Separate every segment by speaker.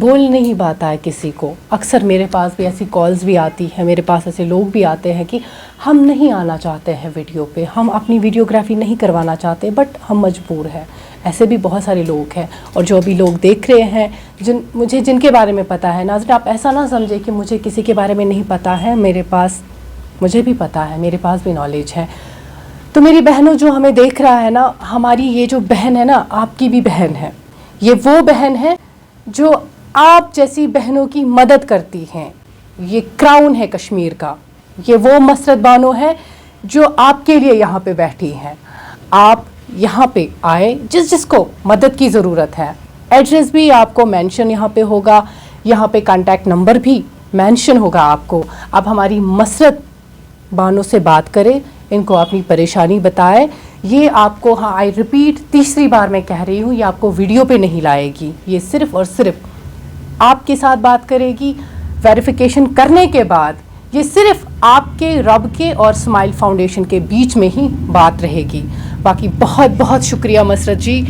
Speaker 1: بول نہیں پاتا ہے کسی کو. اکثر میرے پاس بھی ایسی کالز بھی آتی ہیں, میرے پاس ایسے لوگ بھی آتے ہیں کہ ہم نہیں آنا چاہتے ہیں ویڈیو پہ, ہم اپنی ویڈیوگرافی نہیں کروانا چاہتے, بٹ ہم مجبور ہیں. ایسے بھی بہت سارے لوگ ہیں, اور جو ابھی لوگ دیکھ رہے ہیں جن کے بارے میں پتہ ہے. ناظرین, آپ ایسا نہ سمجھے کہ مجھے کسی کے بارے میں نہیں پتہ ہے, مجھے بھی پتہ ہے, میرے پاس بھی نالج ہے. تو میری بہنوں جو ہمیں دیکھ رہا ہے نا, ہماری یہ جو بہن ہے نا, آپ کی بھی بہن ہے. یہ وہ بہن ہے جو آپ جیسی بہنوں کی مدد کرتی ہیں. یہ کراؤن ہے کشمیر کا. یہ وہ مسرت بانو ہے جو آپ کے لیے یہاں پہ بیٹھی ہیں. آپ یہاں پہ آئے, جس کو مدد کی ضرورت ہے. ایڈریس بھی آپ کو مینشن یہاں پہ ہوگا, یہاں پہ کانٹیکٹ نمبر بھی مینشن ہوگا آپ کو. آپ ہماری مسرت بانو سے بات کریں, ان کو اپنی پریشانی بتائے. یہ آپ کو, ہاں آئی ریپیٹ, تیسری بار میں کہہ رہی ہوں, یہ آپ کو ویڈیو پہ نہیں لائے گی. یہ صرف اور صرف آپ کے ساتھ بات کرے گی. ویریفیکیشن کرنے کے بعد یہ صرف آپ کے, رب کے اور اسمائل فاؤنڈیشن کے بیچ میں ہی بات رہے گی. باقی بہت بہت شکریہ مسرت جی,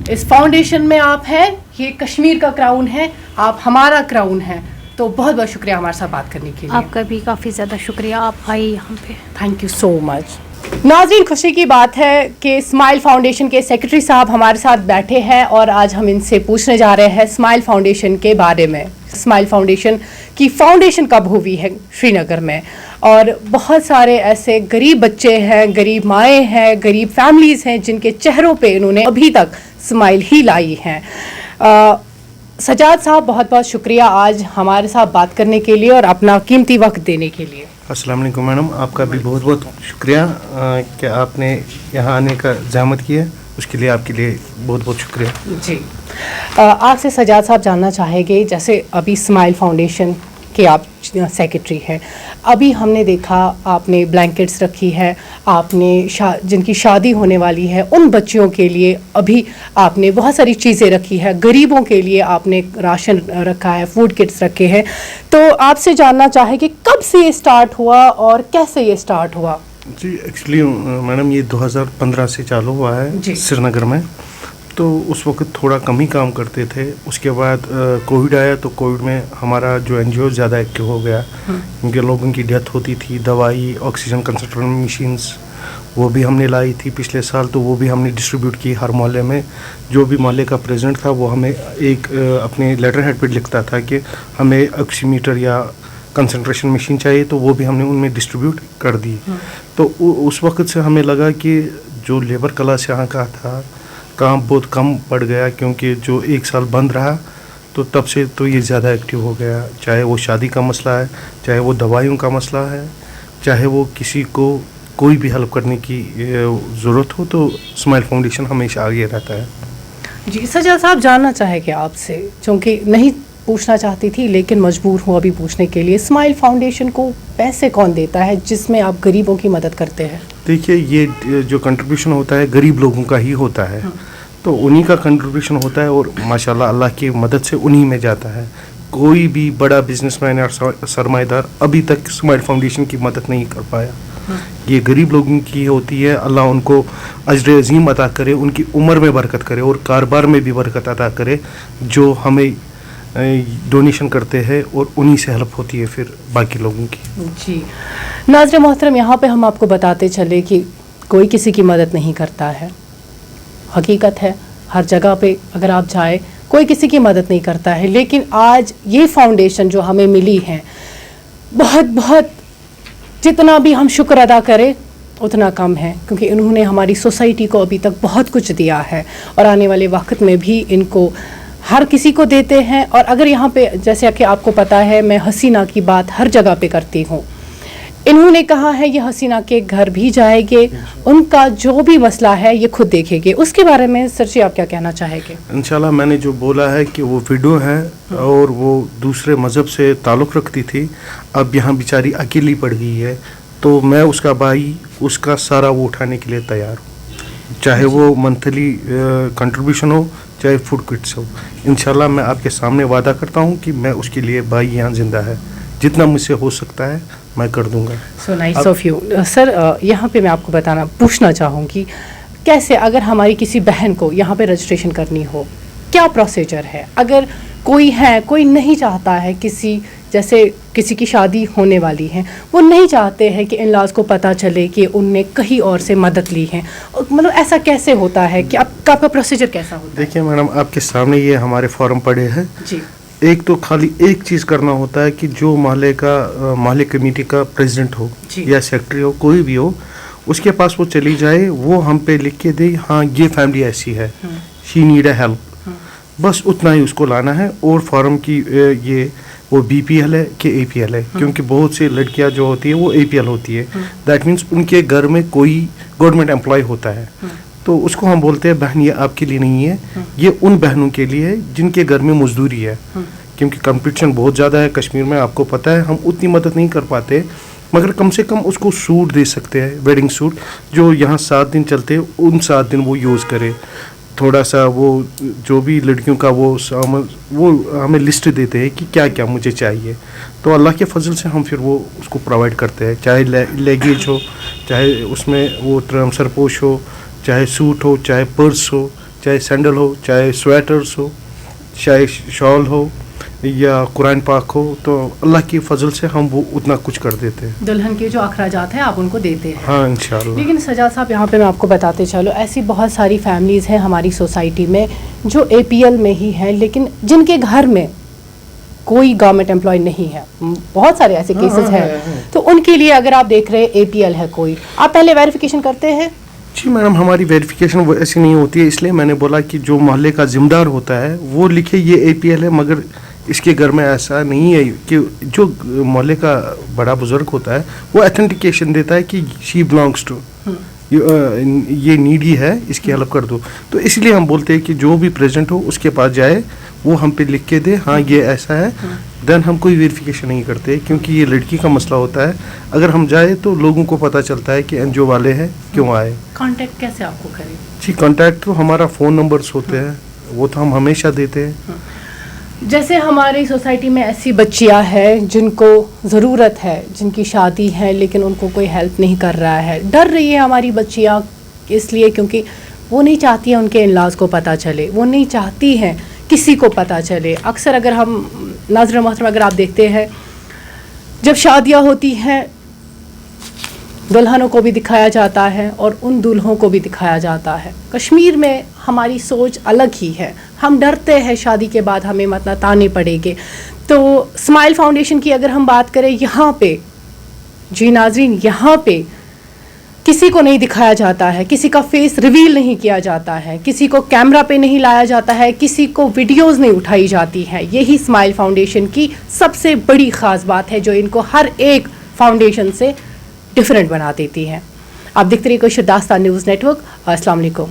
Speaker 1: اس فاؤنڈیشن میں آپ ہیں. یہ کشمیر کا کراؤن ہے, آپ ہمارا کراؤن ہے. تو بہت بہت شکریہ ہمارے ساتھ بات کرنے کے لیے.
Speaker 2: آپ کا بھی کافی زیادہ شکریہ, آپ آئے یہاں پہ.
Speaker 1: تھینک یو سو مچ. ناظرین, خوشی کی بات ہے کہ اسمائل فاؤنڈیشن کے سیکرٹری صاحب ہمارے ساتھ بیٹھے ہیں, اور آج ہم ان سے پوچھنے جا رہے ہیں اسمائل فاؤنڈیشن کے بارے میں. اسمائل فاؤنڈیشن کی فاؤنڈیشن کب ہوئی ہے سری نگر میں, اور بہت سارے ایسے غریب بچے ہیں, غریب مائیں ہیں, غریب فیملیز ہیں جن کے چہروں پہ انہوں نے ابھی تک اسمائل ہی لائی ہیں. سجاد صاحب, بہت بہت شکریہ آج ہمارے ساتھ بات کرنے کے لیے اور اپنا قیمتی وقت دینے کے لیے.
Speaker 3: السلام علیکم میڈم, آپ کا بھی بہت بہت شکریہ کہ آپ نے یہاں آنے کا زحمت کی ہے, اس کے لیے آپ کے لیے بہت بہت شکریہ.
Speaker 1: جی, آپ سے سجاد صاحب جاننا چاہیں گے, جیسے ابھی اسمائل فاؤنڈیشن کے آپ سیکرٹری ہیں, ابھی ہم نے دیکھا آپ نے بلینکٹس رکھی ہے, آپ نے جن کی شادی ہونے والی ہے ان بچیوں کے لیے ابھی آپ نے بہت ساری چیزیں رکھی ہے, غریبوں کے لیے آپ نے راشن رکھا ہے, فوڈ کٹس رکھے ہیں. تو آپ سے جاننا چاہیں کہ کب سے یہ اسٹارٹ ہوا اور کیسے یہ اسٹارٹ ہوا؟
Speaker 3: جی ایکچولی میڈم یہ 2015 سے چالو ہوا ہے سری نگر میں. تو اس وقت تھوڑا کم ہی کام کرتے تھے. اس کے بعد کووڈ آیا, تو کووڈ میں ہمارا جو این جی او زیادہ ایکٹیو ہو گیا, کیونکہ لوگوں کی ڈیتھ ہوتی تھی. دوائی, آکسیجن کنسنٹریٹر مشینز وہ بھی ہم نے لائی تھی پچھلے سال, تو وہ بھی ہم نے ڈسٹریبیوٹ کی ہر محلے میں. جو بھی محلے کا پریزیڈنٹ تھا وہ ہمیں ایک اپنے لیٹر ہیڈ پہ لکھتا تھا کہ ہمیں آکسی میٹر یا کنسنٹریشن مشین چاہیے, تو وہ بھی ہم نے ان میں ڈسٹریبیوٹ کر دی. تو اس وقت سے ہمیں لگا کہ جو لیبر کلاس یہاں کا تھا کام بہت کم پڑ گیا, کیونکہ جو ایک سال بند رہا تو تب سے تو یہ زیادہ ایکٹیو ہو گیا. چاہے وہ شادی کا مسئلہ ہے, چاہے وہ دوائیوں کا مسئلہ ہے, چاہے وہ کسی کو کوئی بھی ہیلپ کرنے کی ضرورت ہو, تو اسمائل فاؤنڈیشن ہمیشہ آگے رہتا ہے.
Speaker 1: جی سجاد صاحب, جاننا چاہیں کہ آپ سے, چونکہ نہیں پوچھنا چاہتی تھی لیکن مجبور ہوں ابھی پوچھنے کے لیے, اسمائل فاؤنڈیشن کو پیسے کون دیتا ہے جس میں آپ غریبوں کی مدد کرتے ہیں؟
Speaker 3: دیکھیے, یہ جو کنٹریبیوشن ہوتا ہے غریب لوگوں کا ہی ہوتا ہے, تو انہی کا کنٹریبیوشن ہوتا ہے, اور ماشاءاللہ اللہ کی مدد سے انہی میں جاتا ہے. کوئی بھی بڑا بزنس مین یا سرمایہ دار ابھی تک اسمائل فاؤنڈیشن کی مدد نہیں کر پایا. یہ غریب لوگوں کی ہوتی ہے. اللہ ان کو اجر عظیم عطا کرے, ان کی عمر میں برکت کرے اور کاروبار میں بھی برکت عطا کرے, جو ہمیں ڈونیشن کرتے ہیں اور انہی سے ہیلپ ہوتی ہے پھر باقی لوگوں کی.
Speaker 1: جی ناظرین محترم, یہاں پہ ہم آپ کو بتاتے چلے کہ کوئی کسی کی مدد نہیں کرتا ہے. حقیقت ہے, ہر جگہ پہ اگر آپ جائیں کوئی کسی کی مدد نہیں کرتا ہے. لیکن آج یہ فاؤنڈیشن جو ہمیں ملی ہے, بہت بہت جتنا بھی ہم شکر ادا کریں اتنا کم ہے, کیونکہ انہوں نے ہماری سوسائٹی کو ابھی تک بہت کچھ دیا ہے, اور آنے والے وقت میں بھی ان کو ہر کسی کو دیتے ہیں. اور اگر یہاں پہ جیسے کہ آپ کو پتہ ہے, میں حسینہ کی بات ہر جگہ پہ کرتی ہوں, انہوں نے کہا ہے یہ حسینہ کے گھر بھی جائے گے, ان کا جو بھی مسئلہ ہے یہ خود دیکھیں گے. اس کے بارے میں سر جی آپ کیا کہنا چاہیں گے؟
Speaker 3: انشاءاللہ میں نے جو بولا ہے کہ وہ ویڈیو ہے اور وہ دوسرے مذہب سے تعلق رکھتی تھی, اب یہاں بیچاری اکیلی پڑ گئی ہے, تو میں اس کا بھائی اس کا سارا وہ اٹھانے کے لیے تیار ہوں, چاہے وہ منتھلی کنٹریبیوشن ہو چاہے فوڈ کٹس ہو. انشاءاللہ میں آپ کے سامنے وعدہ کرتا ہوں کہ میں اس کے لیے بھائی یہاں زندہ ہے, جتنا مجھ سے ہو سکتا ہے میں کر دوں گا.
Speaker 1: So nice of you sir. یہاں پہ میں آپ کو پوچھنا چاہوں گی, کیسے اگر ہماری کسی بہن کو یہاں پہ رجسٹریشن کرنی ہو کیا پروسیجر ہے؟ اگر کوئی نہیں چاہتا ہے جیسے کسی کی شادی ہونے والی ہے، وہ نہیں چاہتے ہیں کہ ان لاز کو پتہ چلے کہ ان نے کہیں اور سے مدد لی ہے، مطلب ایسا کیسے ہوتا ہے کہ آپ کا پروسیجر کیسا ہوتا ہے؟
Speaker 3: دیکھیے میڈم، آپ کے سامنے یہ ہمارے فارم پڑے ہیں.
Speaker 1: جی.
Speaker 3: ایک تو خالی ایک چیز کرنا ہوتا ہے کہ جو محلے کمیٹی کا پریزیڈنٹ ہو یا سیکرٹری ہو، کوئی بھی ہو، اس کے پاس وہ چلی جائے، وہ ہم پہ لکھ کے دے ہاں یہ فیملی ایسی ہے، شی نیڈ اے ہیلپ، بس اتنا ہی اس کو لانا ہے. اور فارم کی وہ بی پی ایل ہے کہ اے پی ایل ہے، کیونکہ بہت سی لڑکیاں جو ہوتی ہیں وہ اے پی ایل ہوتی ہے. دیٹ مینس ان کے گھر میں کوئی گورنمنٹ امپلائی ہوتا ہے، تو اس کو ہم بولتے ہیں بہن یہ آپ کے لیے نہیں ہے، یہ ان بہنوں کے لیے ہے جن کے گھر میں مزدوری ہے. کیونکہ کمپٹیشن بہت زیادہ ہے کشمیر میں، آپ کو پتہ ہے، ہم اتنی مدد نہیں کر پاتے، مگر کم سے کم اس کو سوٹ دے سکتے ہیں، ویڈنگ سوٹ جو یہاں 7 دن چلتے ہیں، ان 7 دن وہ یوز کرے. تھوڑا سا وہ جو بھی لڑکیوں کا وہ ہمیں لسٹ دیتے ہیں کہ کیا کیا مجھے چاہیے، تو اللہ کے فضل سے ہم پھر وہ اس کو پرووائڈ کرتے ہیں، چاہے لیگیج ہو، چاہے اس میں وہ سرپوش ہو، چاہے سوٹ ہو، چاہے پرس ہو، چاہے سینڈل ہو، چاہے سویٹرز ہو، چاہے شال ہو یا قرآن پاک ہو، تو اللہ کی فضل سے ہم وہ اتنا کچھ کر دیتے ہیں.
Speaker 1: دلہن کے جو اخراجات ہیں آپ ان کو دیتے ہیں؟
Speaker 3: ہاں انشاءاللہ.
Speaker 1: لیکن سجاد صاحب، یہاں پہ میں آپ کو بتاتے چلو، ایسی بہت ساری فیملیز ہیں ہماری سوسائٹی میں جو اے پی ایل میں ہی ہیں، لیکن جن کے گھر میں کوئی گورنمنٹ امپلائی نہیں ہے. بہت سارے ایسے کیسز ہیں. تو ان کے لیے اگر آپ دیکھ رہے اے پی ایل ہے کوئی، آپ پہلے ویریفیکیشن کرتے ہیں؟
Speaker 3: جی میڈم، ہماری ویریفیکیشن ایسی نہیں ہوتی ہے، اس لیے میں نے بولا کہ جو محلے کا ذمہ دار ہوتا ہے وہ لکھے یہ اے پی ایل ہے، مگر اس کے گھر میں ایسا نہیں ہے کہ جو محلے کا بڑا بزرگ ہوتا ہے وہ ایتھینٹیکیشن دیتا ہے کہ شی بلانگس ٹو، یہ نیڈی ہے، اس کی ہیلپ کر دو. تو اس لیے ہم بولتے ہیں کہ جو بھی پریزیڈنٹ ہو اس کے پاس جائے، وہ ہم پہ لکھ کے دے ہاں یہ ایسا ہے، دین ہم کوئی ویریفیکیشن نہیں کرتے، کیونکہ یہ لڑکی کا مسئلہ ہوتا ہے. اگر ہم جائے تو لوگوں کو پتہ چلتا ہے کہ این جی او والے ہیں، کیوں آئے.
Speaker 1: کانٹیکٹ کیسے آپ کو کریں؟
Speaker 3: جی کانٹیکٹ تو ہمارا فون نمبرس ہوتے ہیں، وہ تو ہم ہمیشہ دیتے ہیں.
Speaker 1: جیسے ہماری سوسائٹی میں ایسی بچیاں ہیں جن کو ضرورت ہے، جن کی شادی ہے، لیکن ان کو کوئی ہیلپ نہیں کر رہا ہے، ڈر رہی ہے ہماری بچیاں، اس لیے کیونکہ وہ نہیں چاہتی ہیں ان کے ان-لاز کو پتہ چلے، وہ نہیں چاہتی ہیں کسی کو پتہ چلے. اکثر اگر ہم ناظرین محترم اگر آپ دیکھتے ہیں، جب شادیاں ہوتی ہیں دلہنوں کو بھی دکھایا جاتا ہے اور ان دلہوں کو بھی دکھایا جاتا ہے. کشمیر میں ہماری سوچ الگ ہی ہے، ہم ڈرتے ہیں شادی کے بعد ہمیں مطلب تانے پڑیں گے. تو اسمائل فاؤنڈیشن کی اگر ہم بات کریں، یہاں پہ جی ناظرین، یہاں پہ کسی کو نہیں دکھایا جاتا ہے، کسی کا فیس ریویل نہیں کیا جاتا ہے، کسی کو کیمرہ پہ نہیں لایا جاتا ہے، کسی کو ویڈیوز نہیں اٹھائی جاتی ہے. یہی اسمائل فاؤنڈیشن کی سب سے بڑی خاص بات ہے جو ان کو ہر ایک فاؤنڈیشن سے ڈفرینٹ بنا دیتی ہے. آپ دیکھتے رہیے کوشر داستان نیوز نیٹ ورک. السلام علیکم.